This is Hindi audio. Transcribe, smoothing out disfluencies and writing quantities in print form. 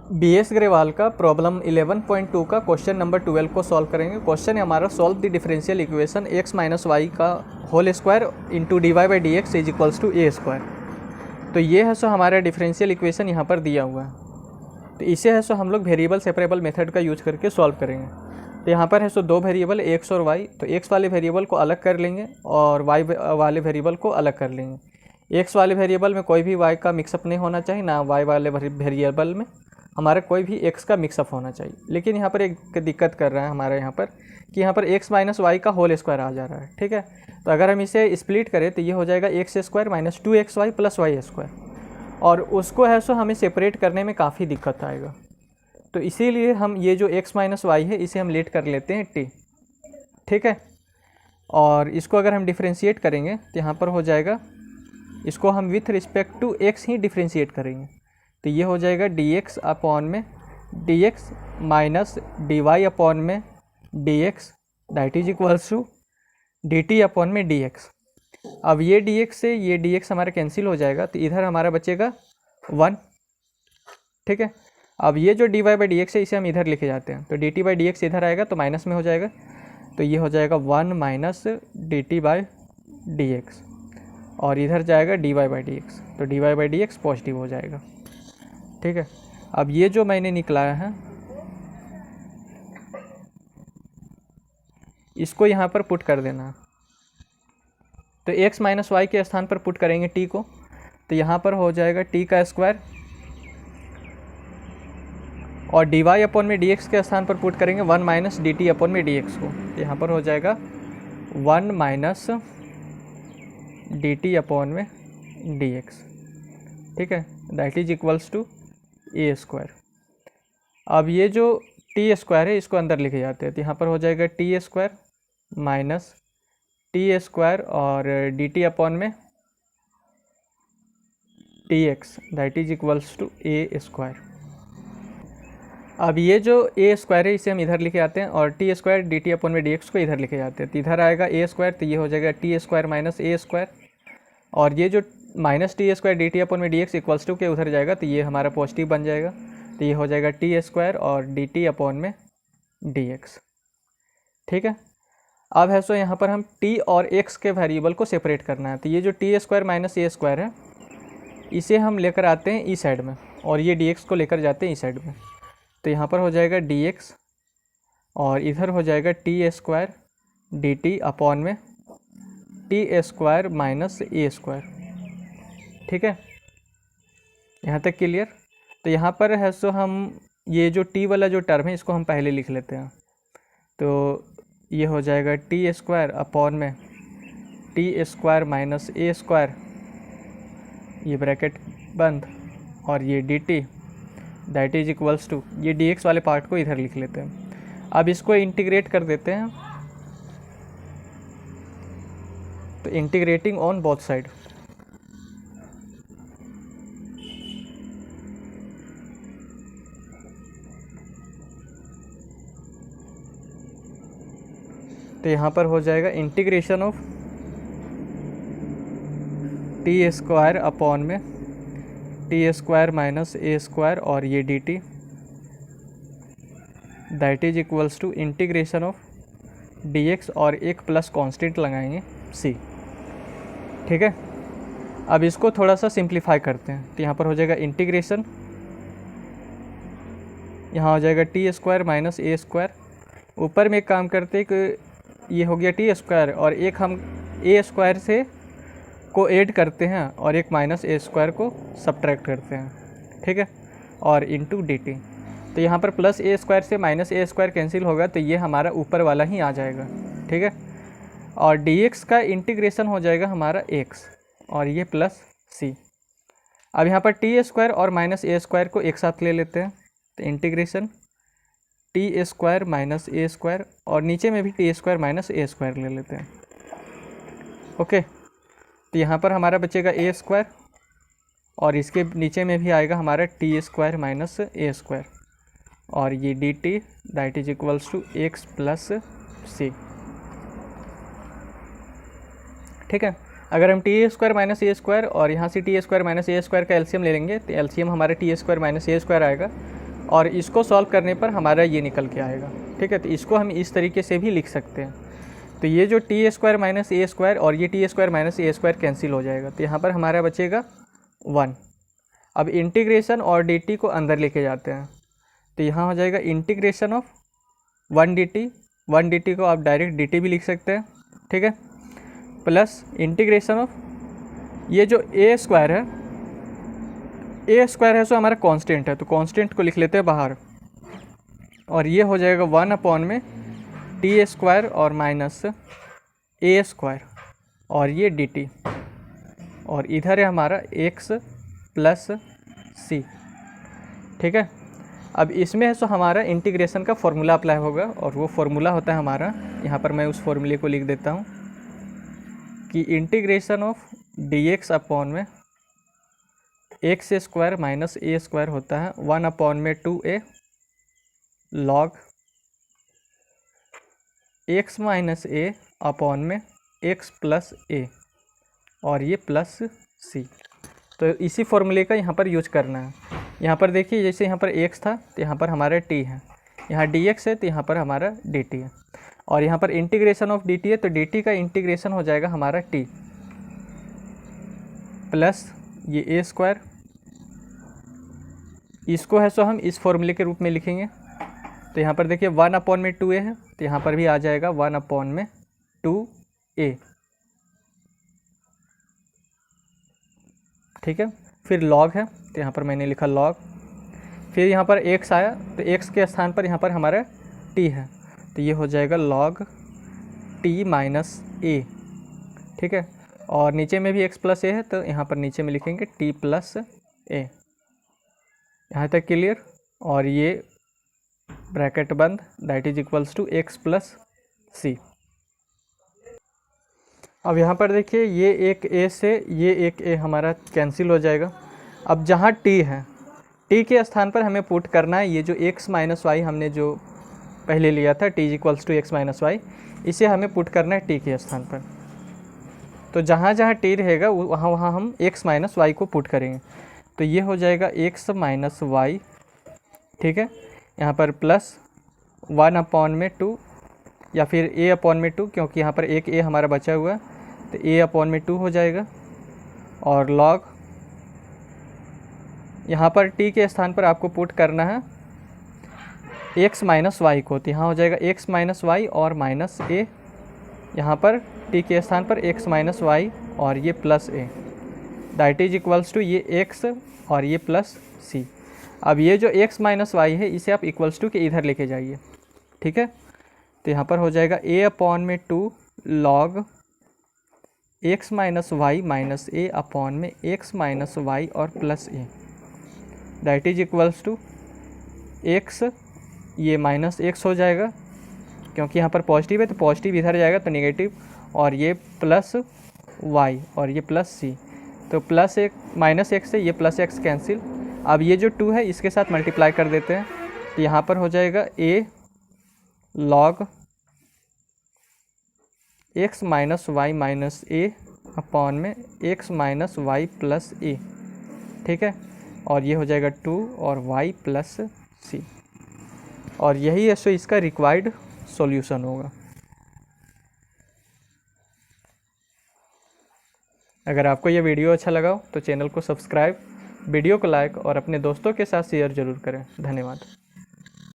BS ग्रेवाल का प्रॉब्लम 11.2 का क्वेश्चन नंबर 12 को सॉल्व करेंगे। क्वेश्चन है हमारा, solve the differential equation x minus y का whole square into d y by d x is equals to a square. तो ये है सो हमारा डिफरेंशियल इक्वेशन यहाँ पर दिया हुआ है। तो इसे है सो हम लोग वेरिएबल सेपरेबल मेथड का यूज करके सॉल्व करेंगे। तो यहाँ पर है सो दो वेरिएबल x और y, तो x वाले वेरिएबल को अलग कर लेंगे और y वाले वेरिएबल को अलग कर लेंगे। x वाले वेरिएबल में कोई भी y का मिक्सअप नहीं होना चाहिए, ना y वाले वेरिएबल में हमारा कोई भी x का मिक्सअप होना चाहिए। लेकिन यहाँ पर एक दिक्कत कर रहा है हमारे यहाँ पर कि यहाँ पर x माइनस वाई का होल स्क्वायर आ जा रहा है। ठीक है, तो अगर हम इसे स्प्लिट करें तो ये हो जाएगा x square minus 2xy plus y square, और उसको है सो हमें सेपरेट करने में काफ़ी दिक्कत आएगा। तो इसीलिए हम ये जो x माइनस वाई है इसे हम लेट कर लेते हैं t। ठीक है, और इसको अगर हम डिफ्रेंशिएट करेंगे तो यहाँ पर हो जाएगा, इसको हम विथ रिस्पेक्ट टू x ही डिफ्रेंशिएट करेंगे। तो ये हो जाएगा dx अपॉन में dx माइनस dy अपॉन में dx that is equals to dt upon में dx। अब ये dx से ये dx हमारा कैंसिल हो जाएगा, तो इधर हमारा बचेगा 1। ठीक है, अब ये जो dy बाई डी एक्स है इसे हम इधर लिखे जाते हैं, तो dt बाई डी एक्स इधर आएगा तो माइनस में हो जाएगा, तो ये हो जाएगा 1 minus dt by d x, और इधर जाएगा dy बाई डी एक्स, तो dy by d x positive हो जाएगा। ठीक है, अब ये जो मैंने निकलाया है इसको यहाँ पर पुट कर देना। तो x माइनस वाई के स्थान पर पुट करेंगे t को, तो यहाँ पर हो जाएगा t का स्क्वायर, और dy अपॉन में dx के स्थान पर पुट करेंगे 1 माइनस dt अपॉन में dx को, तो यहाँ पर हो जाएगा 1 माइनस dt अपॉन में dx। ठीक है, that is equals to a square. अब ये जो टी स्क्वायर है इसको अंदर लिखे जाते हैं, तो यहाँ पर हो जाएगा t square minus t square और डी टी अपॉन में t x that is equals to a square. अब ये जो ए स्क्वायर है इसे हम इधर लिखे आते हैं, और T square D t upon में डी एक्स को इधर लिखे जाते हैं, तो इधर आएगा ए स्क्वायर, तो ये हो जाएगा t square minus a square, और ये जो minus t square D t upon में डी एक्स इक्वल्स टू के उधर जाएगा, तो ये हमारा पॉजिटिव बन जाएगा, तो ये हो जाएगा टी स्क्वायर और डी टी अपॉन में डी एक्स। ठीक है, अब है सो यहाँ पर हम t और x के वेरिएबल को सेपरेट करना है, तो ये जो T square minus a square है इसे हम लेकर आते हैं ई साइड में, और ये dx को लेकर जाते हैं ई साइड में, तो यहाँ पर हो जाएगा dx और इधर हो जाएगा t square D t upon में t square minus a square. ठीक है, यहाँ तक क्लियर। तो यहाँ पर है सो हम ये जो t वाला जो टर्म है इसको हम पहले लिख लेते हैं, तो ये हो जाएगा टी स्क्वायर अपॉन में t square minus a square, ये ब्रैकेट बंद, और ये d t that is equals to, ये डी एक्स वाले पार्ट को इधर लिख लेते हैं। अब इसको इंटीग्रेट कर देते हैं, तो इंटीग्रेटिंग ऑन बोथ साइड, तो यहाँ पर हो जाएगा integration of t square upon में t square minus a square, और ये d t that is equals to integration of d x, और एक प्लस कांस्टेंट लगाएंगे सी। ठीक है, अब इसको थोड़ा सा सिंप्लीफाई करते हैं, तो यहाँ पर हो जाएगा इंटीग्रेशन, यहाँ हो जाएगा t square minus a square, ऊपर में एक काम करते हैं कि ये हो गया टी स्क्वायर, और एक हम ए स्क्वायर से को ऐड करते हैं और एक माइनस ए स्क्वायर को सब्ट्रैक्ट करते हैं। ठीक है, और इनटू डी टी, तो यहाँ पर प्लस ए स्क्वायर से माइनस ए स्क्वायर कैंसिल होगा, तो ये हमारा ऊपर वाला ही आ जाएगा। ठीक है, और डी एक्स का इंटीग्रेशन हो जाएगा हमारा एक्स, और ये प्लस सी। अब यहाँ पर टी स्क्वायर और माइनस ए स्क्वायर को एक साथ ले लेते हैं, तो integration T square minus a square, और नीचे में भी T square minus a square ले लेते हैं। ओके, तो यहाँ पर हमारा बचेगा ए स्क्वायर, और इसके नीचे में भी आएगा हमारा t square minus a square, और ये d t that is equals to x plus c. ठीक है, अगर हम t square minus a square और यहाँ से t square minus a square का एलसीएम ले लेंगे, तो एलसीएम हमारा t square minus a square आएगा, और इसको सॉल्व करने पर हमारा ये निकल के आएगा। ठीक है, तो इसको हम इस तरीके से भी लिख सकते हैं। तो ये जो T square minus a square और ये T square minus a square cancel हो जाएगा, तो यहाँ पर हमारा बचेगा 1। अब इंटीग्रेशन और डी टी को अंदर लेके जाते हैं, तो यहाँ हो जाएगा इंटीग्रेशन ऑफ 1 डी टी को आप डायरेक्ट डी टी भी लिख सकते हैं। ठीक है, प्लस इंटीग्रेशन ऑफ ये जो ए स्क्वायर है सो हमारा कांस्टेंट है, तो कांस्टेंट को लिख लेते हैं बाहर, और ये हो जाएगा 1 अपॉन में टी स्क्वायर और माइनस ए स्क्वायर और ये डी टी, और इधर है हमारा एक्स प्लस सी। ठीक है, अब इसमें है सो हमारा इंटीग्रेशन का फॉर्मूला अप्लाई होगा, और वो फॉर्मूला होता है हमारा, यहाँ पर मैं उस फॉर्मूले को लिख देता हूँ कि integration of d x upon में x square minus a square होता है 1 अपॉन में 2a लॉग एक्स माइनस ए अपॉन में एक्स प्लस ए और ये प्लस सी। तो इसी फॉर्मूले का यहाँ पर यूज करना है। यहाँ पर देखिए, जैसे यहाँ पर x था तो यहाँ पर हमारा t है, यहाँ dx है तो यहाँ पर हमारा dt है, और यहाँ पर इंटीग्रेशन ऑफ dt है तो dt का इंटीग्रेशन हो जाएगा हमारा t प्लस ये ए स्क्वायर, इसको है सो हम इस फॉर्मूले के रूप में लिखेंगे। तो यहाँ पर देखिए 1 अपॉन में 2a है, तो यहाँ पर भी आ जाएगा 1 अपॉन में 2a। ठीक है, फिर लॉग है तो यहाँ पर मैंने लिखा लॉग, फिर यहाँ पर x आया तो x के स्थान पर यहाँ पर हमारा t है, तो ये हो जाएगा log t माइनस a। ठीक है, और नीचे में भी x प्लस a है तो यहाँ पर नीचे में लिखेंगे t प्लस a। यहाँ तक क्लियर, और ये ब्रैकेट बंद, that is equals to x plus c. अब यहाँ पर देखिए, ये एक a से ये एक a हमारा कैंसिल हो जाएगा। अब जहाँ t है, t के स्थान पर हमें पुट करना है ये जो x माइनस वाई हमने जो पहले लिया था t equals to x minus y, इसे हमें पुट करना है t के स्थान पर। तो जहाँ जहाँ t रहेगा वहाँ वहाँ हम x माइनस वाई को पुट करेंगे, तो ये हो जाएगा x माइनस वाई। ठीक है, यहाँ पर प्लस 1 अपॉन में 2 या फिर a अपॉन में 2, क्योंकि यहाँ पर एक a हमारा बचा हुआ है तो a अपॉन में 2 हो जाएगा, और log यहाँ पर t के स्थान पर आपको पुट करना है x माइनस वाई को, तो यहाँ हो जाएगा x माइनस वाई और माइनस a, यहाँ पर t के स्थान पर x माइनस वाई और ये plus a, that is equals to ये x और ये प्लस c। अब ये जो x माइनस वाई है इसे आप इक्वल्स टू के इधर लेके जाइए। ठीक है, तो यहाँ पर हो जाएगा a अपॉन में 2 log x minus y minus a upon में x माइनस वाई और plus a, that is equals to x, ये माइनस x हो जाएगा क्योंकि यहाँ पर पॉजिटिव है तो पॉजिटिव इधर जाएगा तो नेगेटिव, और ये प्लस y और ये प्लस c, तो प्लस एक माइनस x से ये प्लस x कैंसिल। अब ये जो 2 है इसके साथ मल्टीप्लाई कर देते हैं, तो यहाँ पर हो जाएगा a log x minus y minus a upon में x minus y plus a। ठीक है, और ये हो जाएगा 2 और y प्लस c, और यही है सो इसका रिक्वायर्ड सॉल्यूशन होगा। अगर आपको ये वीडियो अच्छा लगा हो तो चैनल को सब्सक्राइब, वीडियो को लाइक और अपने दोस्तों के साथ शेयर ज़रूर करें। धन्यवाद।